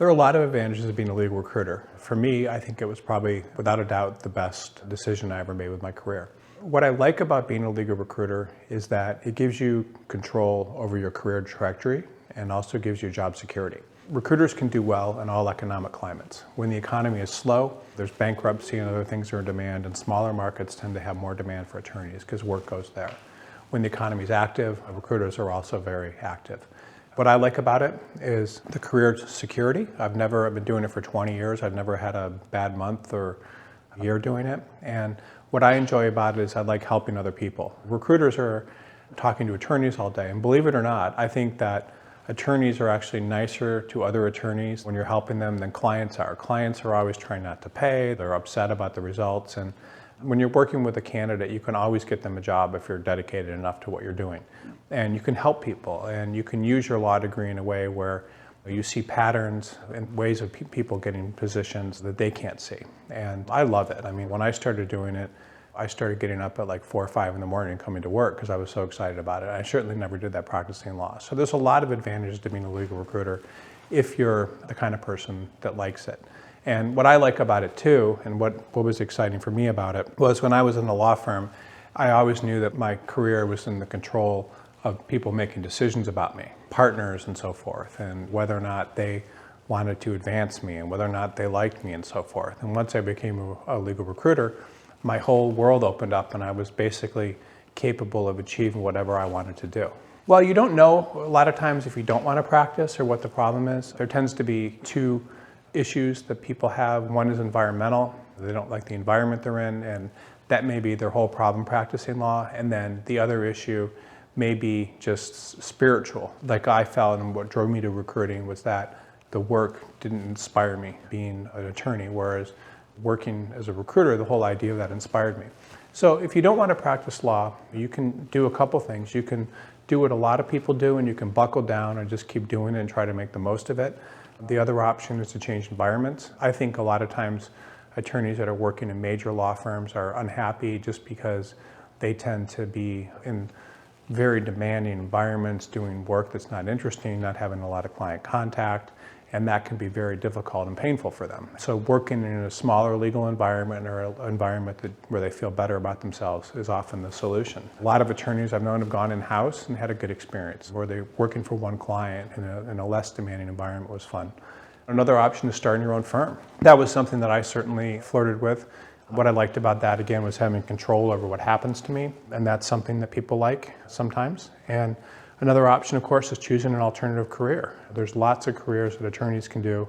There are a lot of advantages of being a legal recruiter. For me, I think it was probably, without a doubt, the best decision I ever made with my career. What I like about being a legal recruiter is that it gives you control over your career trajectory and also gives you job security. Recruiters can do well in all economic climates. When the economy is slow, there's bankruptcy and other things are in demand, and smaller markets tend to have more demand for attorneys because work goes there. When the economy is active, recruiters are also very active. What I like about it is the career security. I've been doing it for 20 years. I've never had a bad month or year doing it. And what I enjoy about it is I like helping other people. Recruiters are talking to attorneys all day. And believe it or not, I think that attorneys are actually nicer to other attorneys when you're helping them than clients are. Clients are always trying not to pay. They're upset about the results. And when you're working with a candidate, you can always get them a job if you're dedicated enough to what you're doing. And you can help people, and you can use your law degree in a way where you see patterns and ways of people getting positions that they can't see. And I love it. I mean, when I started doing it, I started getting up at like 4 or 5 in the morning and coming to work because I was so excited about it. I certainly never did that practicing law. So there's a lot of advantages to being a legal recruiter if you're the kind of person that likes it. And what I like about it too, and what was exciting for me about it, was when I was in a law firm, I always knew that my career was in the control of people making decisions about me, partners and so forth, and whether or not they wanted to advance me and whether or not they liked me and so forth. And once I became a legal recruiter, my whole world opened up and I was basically capable of achieving whatever I wanted to do. Well, you don't know a lot of times if you don't want to practice or what the problem is. There tends to be two issues that people have. One is environmental. They don't like the environment they're in, and that may be their whole problem practicing law. And then the other issue may be just spiritual. Like I felt, and what drove me to recruiting was that the work didn't inspire me being an attorney, whereas working as a recruiter, the whole idea of that inspired me. So if you don't want to practice law, you can do a couple things. You can do what a lot of people do, and you can buckle down and just keep doing it and try to make the most of it. The other option is to change environments. I think a lot of times attorneys that are working in major law firms are unhappy just because they tend to be in very demanding environments, doing work that's not interesting, not having a lot of client contact, and that can be very difficult and painful for them. So working in a smaller legal environment or an environment where they feel better about themselves is often the solution. A lot of attorneys I've known have gone in-house and had a good experience, where they're working for one client in a less demanding environment was fun. Another option is starting your own firm. That was something that I certainly flirted with. What I liked about that, again, was having control over what happens to me, and that's something that people like sometimes. And another option, of course, is choosing an alternative career. There's lots of careers that attorneys can do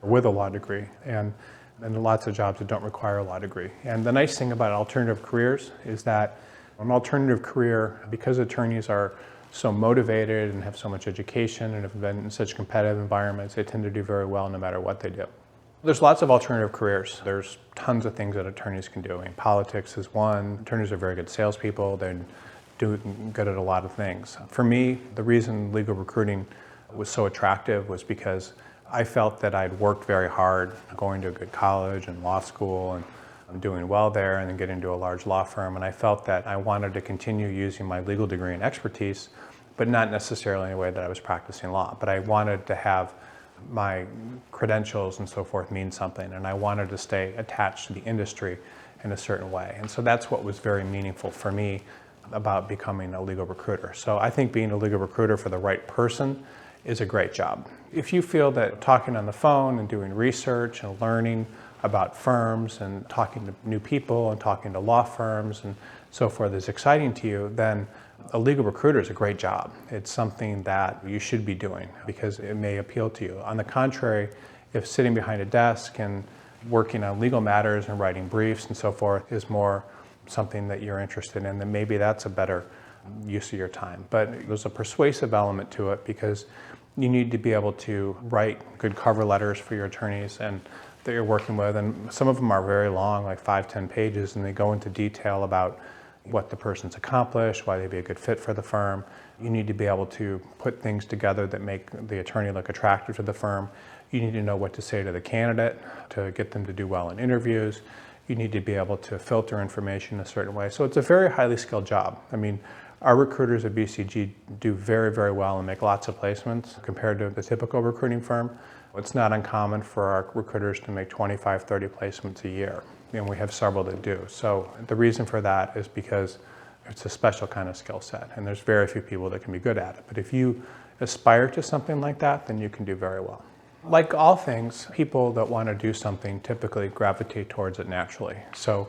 with a law degree, and lots of jobs that don't require a law degree. And the nice thing about alternative careers is that an alternative career, because attorneys are so motivated and have so much education and have been in such competitive environments, they tend to do very well no matter what they do. There's lots of alternative careers. There's tons of things that attorneys can do. I mean, politics is one. Attorneys are very good salespeople. They're good at a lot of things. For me, the reason legal recruiting was so attractive was because I felt that I'd worked very hard going to a good college and law school and doing well there and then getting into a large law firm. And I felt that I wanted to continue using my legal degree and expertise, but not necessarily in a way that I was practicing law. But I wanted to have my credentials and so forth mean something, and I wanted to stay attached to the industry in a certain way. And so that's what was very meaningful for me about becoming a legal recruiter. So I think being a legal recruiter for the right person is a great job. If you feel that talking on the phone and doing research and learning about firms and talking to new people and talking to law firms and so forth is exciting to you, then a legal recruiter is a great job. It's something that you should be doing because it may appeal to you. On the contrary, if sitting behind a desk and working on legal matters and writing briefs and so forth is more something that you're interested in, then maybe that's a better use of your time. But there's a persuasive element to it because you need to be able to write good cover letters for your attorneys and that you're working with, and some of them are very long, like 5-10 pages, and they go into detail about what the person's accomplished, why they'd be a good fit for the firm. You need to be able to put things together that make the attorney look attractive to the firm. You need to know what to say to the candidate to get them to do well in interviews. You need to be able to filter information a certain way. So it's a very highly skilled job. I mean, our recruiters at BCG do very, very well and make lots of placements compared to the typical recruiting firm. It's not uncommon for our recruiters to make 25, 30 placements a year, and we have several that do. So the reason for that is because it's a special kind of skill set, and there's very few people that can be good at it. But if you aspire to something like that, then you can do very well. Like all things, people that want to do something typically gravitate towards it naturally. So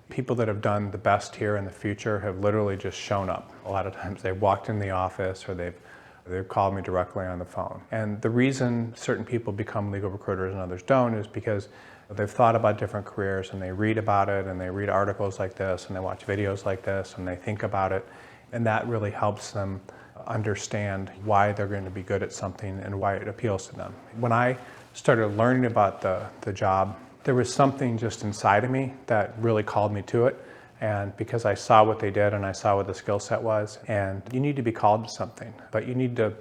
people that have done the best here in the future have literally just shown up. A lot of times they've walked in the office or they've called me directly on the phone. And the reason certain people become legal recruiters and others don't is because they've thought about different careers and they read about it and they read articles like this and they watch videos like this and they think about it, and that really helps them understand why they're going to be good at something and why it appeals to them. When I started learning about the job, there was something just inside of me that really called me to it. And because I saw what they did and I saw what the skill set was, and you need to be called to something, but you need to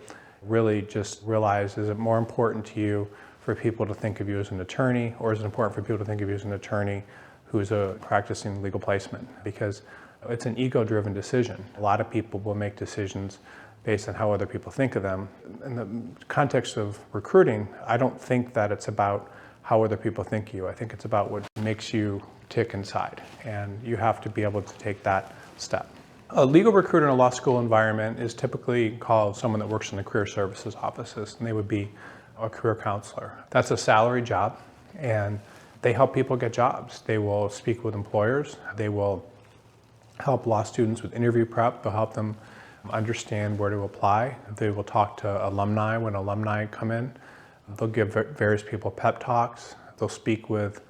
really just realize, is it more important to you for people to think of you as an attorney, or is it important for people to think of you as an attorney who's a practicing legal placement? Because it's an ego-driven decision. A lot of people will make decisions based on how other people think of them. In the context of recruiting, I don't think that it's about how other people think of you. I think it's about what makes you tick inside, and you have to be able to take that step. A legal recruiter in a law school environment is typically called someone that works in the career services offices, and they would be a career counselor. That's a salary job, and they help people get jobs. They will speak with employers. They will help law students with interview prep. They'll help them understand where to apply. They will talk to alumni when alumni come in. They'll give various people pep talks. They'll speak with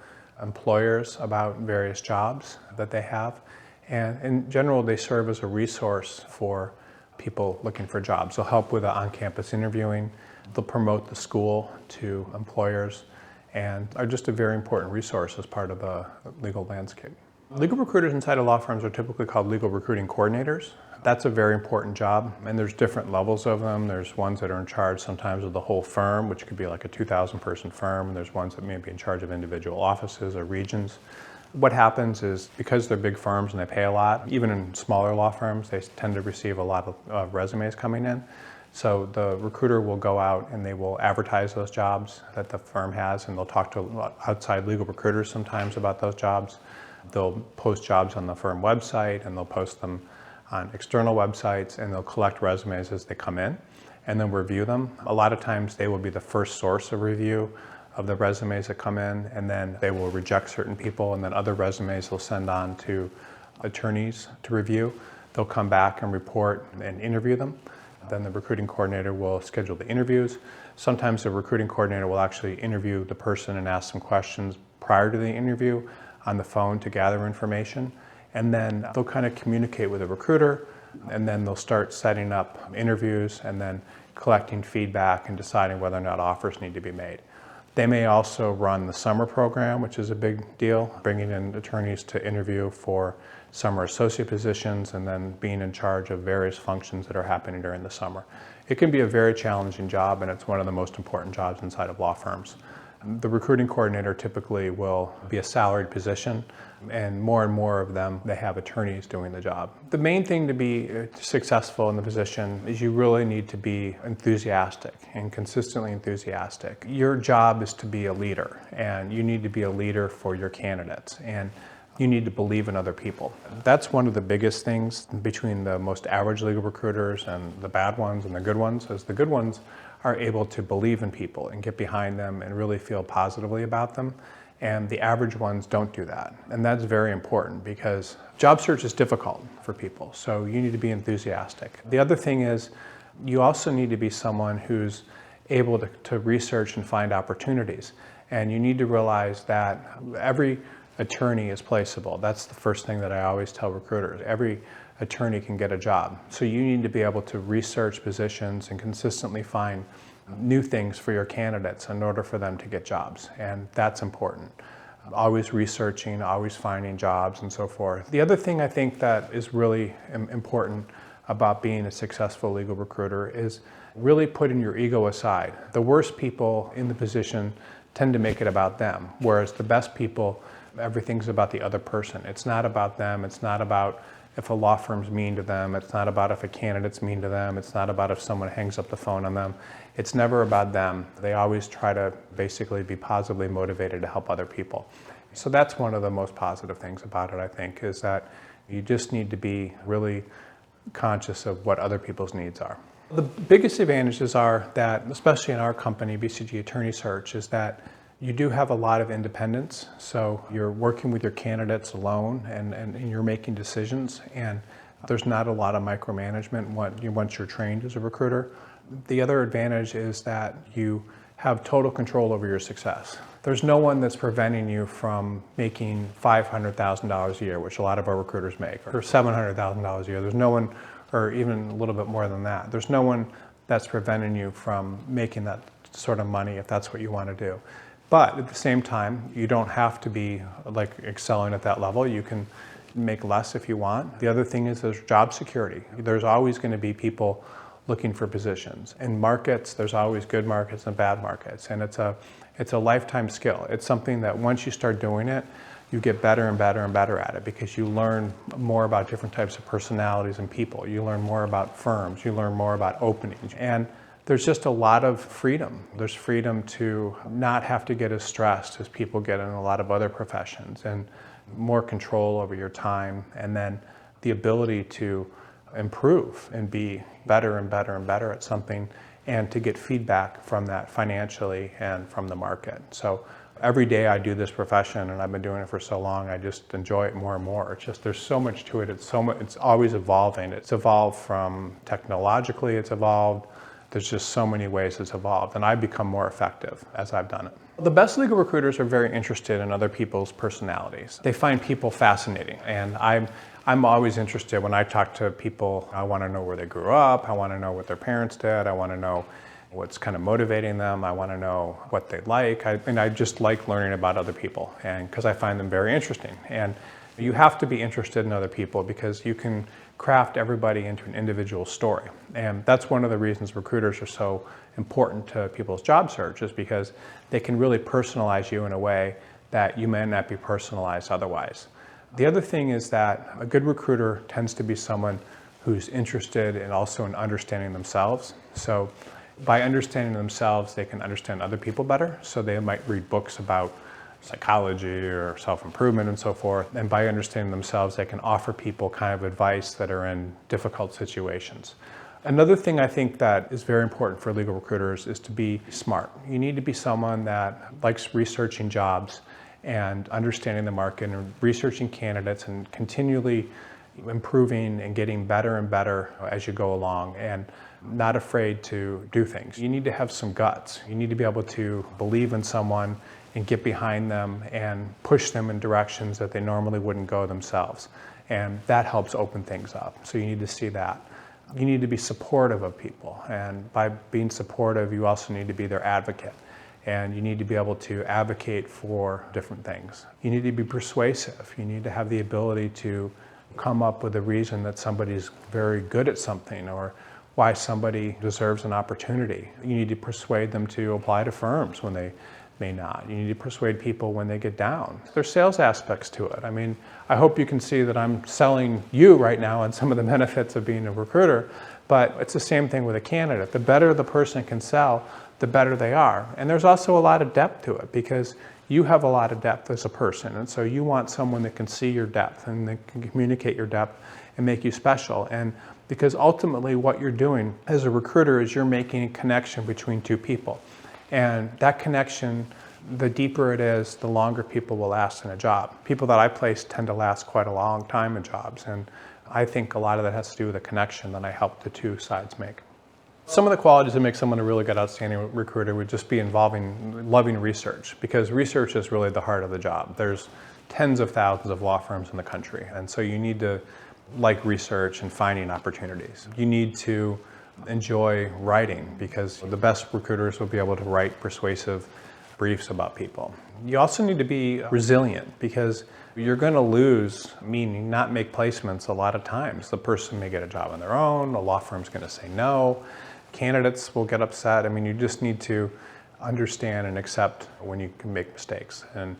employers about various jobs that they have. And in general, they serve as a resource for people looking for jobs. They'll help with the on-campus interviewing. They'll promote the school to employers and are just a very important resource as part of the legal landscape. Legal recruiters inside of law firms are typically called legal recruiting coordinators. That's a very important job, and there's different levels of them. There's ones that are in charge sometimes of the whole firm, which could be like a 2,000 person firm, and there's ones that may be in charge of individual offices or regions. What happens is, because they're big firms and they pay a lot, even in smaller law firms, they tend to receive a lot of resumes coming in. So the recruiter will go out and they will advertise those jobs that the firm has, and they'll talk to outside legal recruiters sometimes about those jobs. They'll post jobs on the firm website, and they'll post them on external websites, and they'll collect resumes as they come in and then review them. A lot of times they will be the first source of review of the resumes that come in, and then they will reject certain people, and then other resumes they'll send on to attorneys to review. They'll come back and report and interview them. Then the recruiting coordinator will schedule the interviews. Sometimes the recruiting coordinator will actually interview the person and ask some questions prior to the interview on the phone to gather information. And then they'll kind of communicate with the recruiter, and then they'll start setting up interviews and then collecting feedback and deciding whether or not offers need to be made. They may also run the summer program, which is a big deal, bringing in attorneys to interview for summer associate positions and then being in charge of various functions that are happening during the summer. It can be a very challenging job, and it's one of the most important jobs inside of law firms. The recruiting coordinator typically will be a salaried position, and more of them, they have attorneys doing the job. The main thing to be successful in the position is you really need to be enthusiastic and consistently enthusiastic. Your job is to be a leader, and you need to be a leader for your candidates, and you need to believe in other people. That's one of the biggest things between the most average legal recruiters and the bad ones and the good ones, is the good ones are able to believe in people and get behind them and really feel positively about them. And the average ones don't do that. And that's very important, because job search is difficult for people. So you need to be enthusiastic. The other thing is, you also need to be someone who's able to research and find opportunities. And you need to realize that every attorney is placeable. That's the first thing that I always tell recruiters. Every attorney can get a job. So you need to be able to research positions and consistently find new things for your candidates in order for them to get jobs. And that's important. Always researching, always finding jobs, and so forth. The other thing I think that is really important about being a successful legal recruiter is really putting your ego aside. The worst people in the position tend to make it about them, whereas the best people, everything's about the other person. It's not about them. It's not about if a law firm's mean to them. It's not about if a candidate's mean to them. It's not about if someone hangs up the phone on them. It's never about them. They always try to basically be positively motivated to help other people. So that's one of the most positive things about it, I think, is that you just need to be really conscious of what other people's needs are. The biggest advantages are that, especially in our company, BCG Attorney Search, is that you do have a lot of independence. So you're working with your candidates alone and you're making decisions, and there's not a lot of micromanagement once you're trained as a recruiter. The other advantage is that you have total control over your success. There's no one that's preventing you from making $500,000 a year, which a lot of our recruiters make, or $700,000 a year. There's no one, or even a little bit more than that. There's no one that's preventing you from making that sort of money if that's what you want to do. But at the same time, you don't have to be like excelling at that level. You can make less if you want. The other thing is there's job security. There's always going to be people looking for positions. In markets, there's always good markets and bad markets. And it's a lifetime skill. It's something that once you start doing it, you get better and better and better at it, because you learn more about different types of personalities and people. You learn more about firms. You learn more about openings. And there's just a lot of freedom. There's freedom to not have to get as stressed as people get in a lot of other professions, and more control over your time, and then the ability to improve and be better and better and better at something, and to get feedback from that financially and from the market. So every day I do this profession, and I've been doing it for so long, I just enjoy it more and more. It's just, there's so much to it. It's always evolving. It's evolved from technologically, it's evolved. There's just so many ways it's evolved, and I've become more effective as I've done it. The best legal recruiters are very interested in other people's personalities. They find people fascinating, and I'm always interested when I talk to people. I want to know where they grew up. I want to know what their parents did. I want to know what's kind of motivating them. I want to know what they like. I just like learning about other people, and because I find them very interesting. And you have to be interested in other people, because you can craft everybody into an individual story. And that's one of the reasons recruiters are so important to people's job search, is because they can really personalize you in a way that you may not be personalized otherwise. The other thing is that a good recruiter tends to be someone who's interested in also in understanding themselves. So by understanding themselves, they can understand other people better. So they might read books about psychology or self-improvement and so forth. And by understanding themselves, they can offer people kind of advice that are in difficult situations. Another thing I think that is very important for legal recruiters is to be smart. You need to be someone that likes researching jobs and understanding the market and researching candidates and continually improving and getting better and better as you go along, and not afraid to do things. You need to have some guts. You need to be able to believe in someone and get behind them and push them in directions that they normally wouldn't go themselves. And that helps open things up. So you need to see that. You need to be supportive of people. And by being supportive, you also need to be their advocate. And you need to be able to advocate for different things. You need to be persuasive. You need to have the ability to come up with a reason that somebody's very good at something, or why somebody deserves an opportunity. You need to persuade them to apply to firms when they may not. You need to persuade people when they get down. There's sales aspects to it. I mean, I hope you can see that I'm selling you right now on some of the benefits of being a recruiter, but it's the same thing with a candidate. The better the person can sell, the better they are. And there's also a lot of depth to it, because you have a lot of depth as a person. And so you want someone that can see your depth and that can communicate your depth and make you special. And because ultimately what you're doing as a recruiter is you're making a connection between two people. And that connection, the deeper it is, the longer people will last in a job. People that I place tend to last quite a long time in jobs. And I think a lot of that has to do with the connection that I help the two sides make. Some of the qualities that make someone a really good, outstanding recruiter would just be involving loving research, because research is really the heart of the job. There's tens of thousands of law firms in the country, and so you need to like research and finding opportunities. You need to enjoy writing, because the best recruiters will be able to write persuasive briefs about people. You also need to be resilient, because you're going to lose, meaning not make placements a lot of times. The person may get a job on their own, a law firm's going to say no, candidates will get upset. I mean, you just need to understand and accept when you can make mistakes. And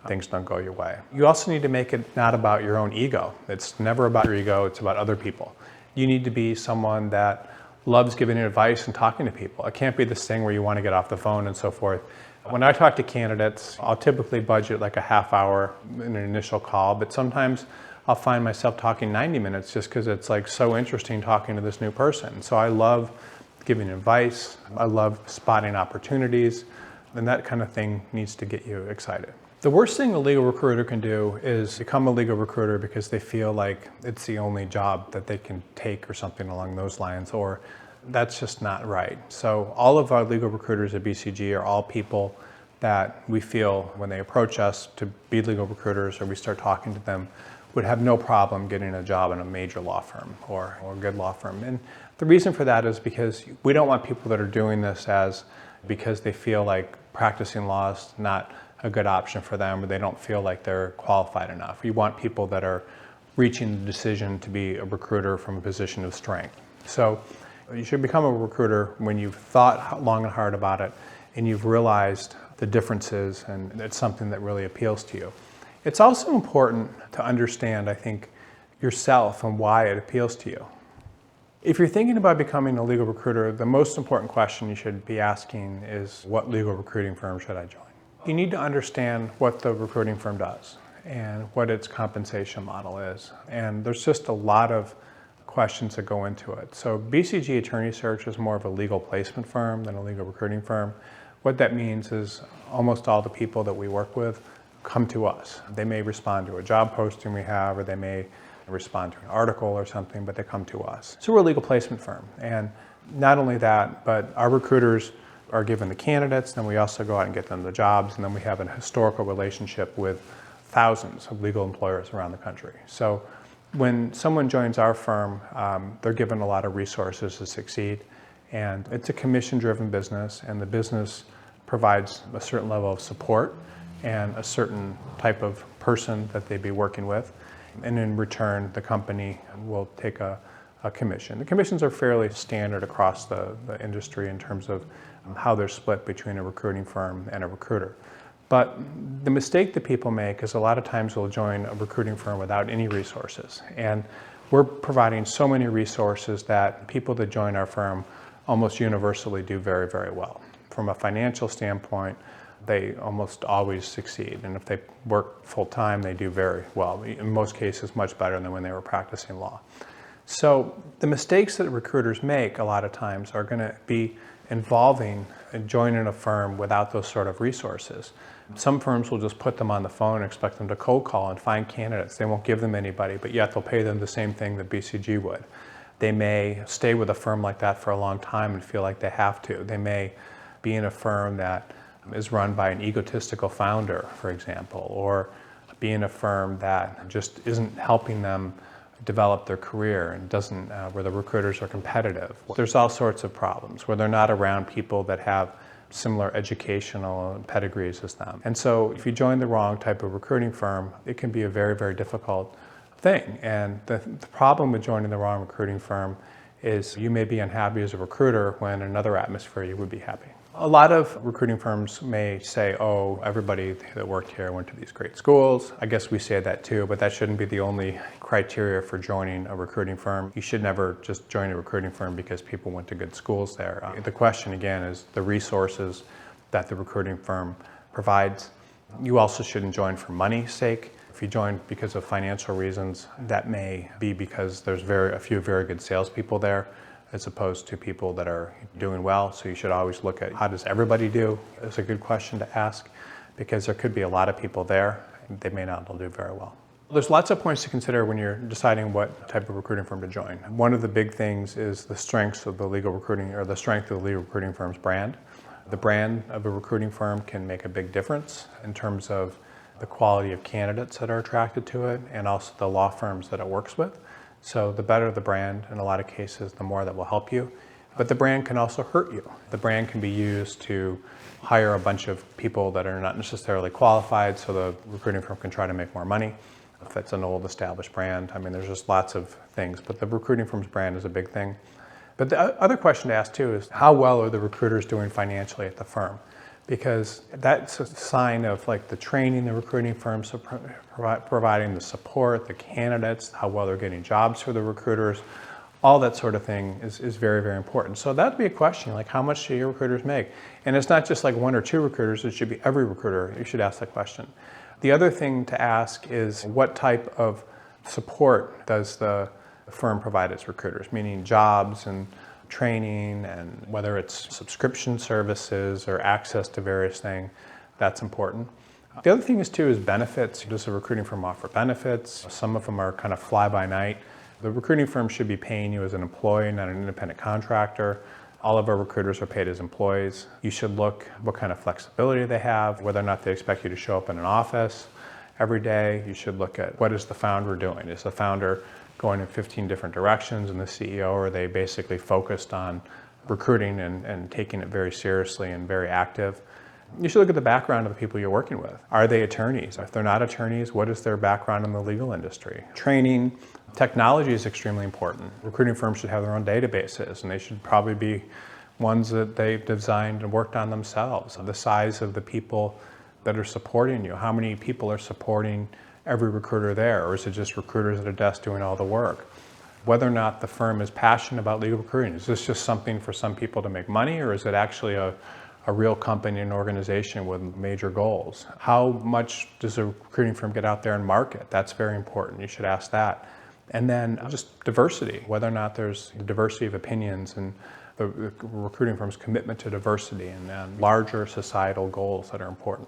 things don't go your way. You also need to make it not about your own ego. It's never about your ego, it's about other people. You need to be someone that loves giving advice and talking to people. It can't be this thing where you want to get off the phone and so forth. When I talk to candidates, I'll typically budget like a half hour in an initial call, but sometimes I'll find myself talking 90 minutes just because it's like so interesting talking to this new person. So I love giving advice, I love spotting opportunities, and that kind of thing needs to get you excited. The worst thing a legal recruiter can do is become a legal recruiter because they feel like it's the only job that they can take or something along those lines, or that's just not right. So all of our legal recruiters at BCG are all people that we feel when they approach us to be legal recruiters or we start talking to them would have no problem getting a job in a major law firm or a good law firm. And the reason for that is because we don't want people that are doing this because they feel like practicing law is not a good option for them or they don't feel like they're qualified enough. We want people that are reaching the decision to be a recruiter from a position of strength. So you should become a recruiter when you've thought long and hard about it and you've realized the differences and it's something that really appeals to you. It's also important to understand, I think, yourself and why it appeals to you. If you're thinking about becoming a legal recruiter, the most important question you should be asking is, what legal recruiting firm should I join? You need to understand what the recruiting firm does and what its compensation model is. And there's just a lot of questions that go into it. So BCG Attorney Search is more of a legal placement firm than a legal recruiting firm. What that means is almost all the people that we work with come to us. They may respond to a job posting we have, or they may respond to an article or something, but they come to us. So we're a legal placement firm. And not only that, but our recruiters are given the candidates, then we also go out and get them the jobs, and then we have a historical relationship with thousands of legal employers around the country. So when someone joins our firm, they're given a lot of resources to succeed, and it's a commission-driven business, and the business provides a certain level of support and a certain type of person that they'd be working with, and in return, the company will take a commission. The commissions are fairly standard across the industry in terms of how they're split between a recruiting firm and a recruiter. But the mistake that people make is a lot of times they'll join a recruiting firm without any resources. And we're providing so many resources that people that join our firm almost universally do very, very well. From a financial standpoint, they almost always succeed. And if they work full-time, they do very well. In most cases, much better than when they were practicing law. So the mistakes that recruiters make a lot of times are going to be involving joining a firm without those sort of resources. Some firms will just put them on the phone and expect them to cold call and find candidates. They won't give them anybody, but yet they'll pay them the same thing that BCG would. They may stay with a firm like that for a long time and feel like they have to. They may be in a firm that is run by an egotistical founder, for example, or be in a firm that just isn't helping them develop their career and doesn't, where the recruiters are competitive. There's all sorts of problems where they're not around people that have similar educational pedigrees as them. And so if you join the wrong type of recruiting firm, it can be a very, very difficult thing. And the problem with joining the wrong recruiting firm is you may be unhappy as a recruiter when in another atmosphere you would be happy. A lot of recruiting firms may say, oh, everybody that worked here went to these great schools. I guess we say that too, but that shouldn't be the only criteria for joining a recruiting firm. You should never just join a recruiting firm because people went to good schools there. The question again is the resources that the recruiting firm provides. You also shouldn't join for money's sake. If you join because of financial reasons, that may be because there's a few very good salespeople there, as opposed to people that are doing well. So you should always look at how does everybody do? It's a good question to ask because there could be a lot of people there and they may not all do very well. There's lots of points to consider when you're deciding what type of recruiting firm to join. One of the big things is the strengths of the legal recruiting, or the strength of the legal recruiting firm's brand. The brand of a recruiting firm can make a big difference in terms of the quality of candidates that are attracted to it and also the law firms that it works with. So the better the brand, in a lot of cases, the more that will help you. But the brand can also hurt you. The brand can be used to hire a bunch of people that are not necessarily qualified, so the recruiting firm can try to make more money. If it's an old established brand, I mean, there's just lots of things. But the recruiting firm's brand is a big thing. But the other question to ask too is, how well are the recruiters doing financially at the firm? because that's a sign of like the training the recruiting firms are providing, the support, the candidates, how well they're getting jobs for the recruiters. All that sort of thing is very, very important. So that'd be a question, like how much do your recruiters make? And it's not just like one or two recruiters, it should be every recruiter. You should ask that question. The other thing to ask is what type of support does the firm provide its recruiters, meaning jobs and training, and whether it's subscription services or access to various things, that's important. The other thing is benefits. Does a recruiting firm offer benefits? Some of them are kind of fly by night. The recruiting firm should be paying you as an employee, not an independent contractor. All of our recruiters are paid as employees. You should look what kind of flexibility they have, whether or not they expect you to show up in an office every day. You should look at what is the founder doing. Is the founder going in 15 different directions, and the CEO, are they basically focused on recruiting and taking it very seriously and very active? You should look at the background of the people you're working with. Are they attorneys? If they're not attorneys, what is their background in the legal industry? Training, technology is extremely important. Recruiting firms should have their own databases, and they should probably be ones that they've designed and worked on themselves. The size of the people that are supporting you. How many people are supporting every recruiter there, or is it just recruiters at a desk doing all the work? Whether or not the firm is passionate about legal recruiting. Is this just something for some people to make money, or is it actually a real company and organization with major goals? How much does a recruiting firm get out there and market? That's very important. You should ask that. And then just diversity, whether or not there's diversity of opinions and the recruiting firm's commitment to diversity and larger societal goals that are important.